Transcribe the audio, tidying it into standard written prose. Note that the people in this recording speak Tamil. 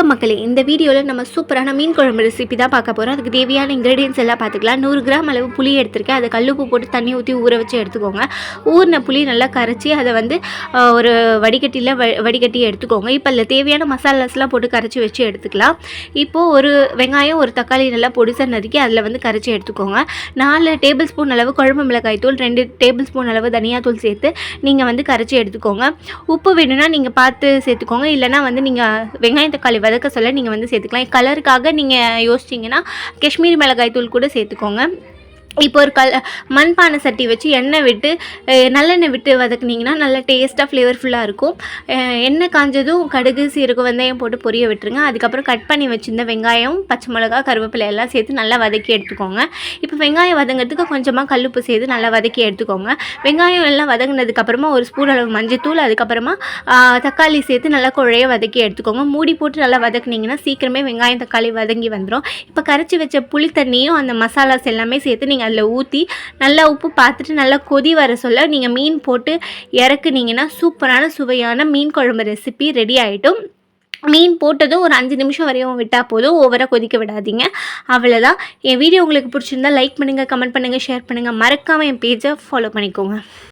வணக்கம் மக்களே, இந்த வீடியோவில் நம்ம சூப்பரான மீன் குழம்பு ரெசிபி தான் பார்க்க போகிறோம். அதுக்கு தேவையான இன்க்ரீடியன்ஸ் எல்லாம் பார்த்துக்கலாம். 100 கிராம் அளவு புளி எடுத்திருக்கேன். அதை கல்லுப்பு போட்டு தண்ணி ஊற்றி ஊற வச்சு எடுத்துக்கோங்க. ஊறின புளி நல்லா கரைச்சி அதை வந்து ஒரு வடிகட்டியில் வடிகட்டி எடுத்துக்கோங்க. இப்போ அதில் தேவையான மசாலாஸ்லாம் போட்டு கரைச்சி வச்சு எடுத்துக்கலாம். இப்போது ஒரு வெங்காயம் ஒரு தக்காளி நல்லா பொடிசாக நறுக்கி அதில் வந்து கரைச்சி எடுத்துக்கோங்க. 4 டேபிள் ஸ்பூன் அளவு குழம்பு மிளகாய் தூள், 2 டேபிள் ஸ்பூன் அளவு தனியாத்தூள் சேர்த்து நீங்கள் வந்து கரைச்சி எடுத்துக்கோங்க. உப்பு வேணும்னா நீங்கள் பார்த்து சேர்த்துக்கோங்க. இல்லைனா வந்து நீங்கள் வெங்காயம் தக்காளி வதக்க சொல்ல நீங்கள் வந்து சேர்த்துக்கலாம். கலருக்காக நீங்கள் யோசிச்சிங்கன்னா காஷ்மீரி மிளகாய் தூள் கூட சேர்த்துக்கோங்க. இப்போ ஒரு மண்பானை சட்டி வச்சு எண்ணெய் விட்டு நல்லெண்ணெய் விட்டு வதக்குனிங்கன்னா நல்லா டேஸ்ட்டாக ஃப்ளேவர்ஃபுல்லாக இருக்கும். எண்ணெய் காஞ்சதும் கடுகு சீரகம் வெந்தயம் போட்டு பொரிய விட்டுருங்க. அதுக்கப்புறம் கட் பண்ணி வச்சுருந்த வெங்காயம் பச்சை மிளகா கருவேப்பிலை எல்லாம் சேர்த்து நல்லா வதக்கி எடுத்துக்கோங்க. இப்போ வெங்காயம் வதங்கிறதுக்கு கொஞ்சமாக கல்லுப்பு சேர்த்து நல்லா வதக்கி எடுத்துக்கோங்க. வெங்காயம் எல்லாம் வதங்கினதுக்கப்புறமா ஒரு ஸ்பூன் அளவு மஞ்சத்தூள், அதுக்கப்புறமா தக்காளி சேர்த்து நல்லா குழைய வதக்கி எடுத்துக்கோங்க. மூடி போட்டு நல்லா வதக்குனிங்கன்னா சீக்கிரமே வெங்காயம் தக்காளி வதங்கி வந்துடும். இப்போ கரைச்சி வச்ச புளி தண்ணியும் அந்த மசாலாஸ் எல்லாமே சேர்த்து நீங்கள் அதில் ஊற்றி நல்லா உப்பு பார்த்துட்டு நல்லா கொதி வர சொல்ல நீங்கள் மீன் போட்டு இறக்குனீங்கன்னா சூப்பரான சுவையான மீன் குழம்பு ரெசிபி ரெடி ஆகிட்டும். மீன் போட்டதும் ஒரு 5 நிமிஷம் வரையும் விட்டால் போதும், ஓவராக கொதிக்க விடாதீங்க. அவ்வளோதான். என் வீடியோ உங்களுக்கு பிடிச்சிருந்தா லைக் பண்ணுங்கள், கமெண்ட் பண்ணுங்கள், ஷேர் பண்ணுங்கள். மறக்காமல் என் பேஜை ஃபாலோ பண்ணிக்கோங்க.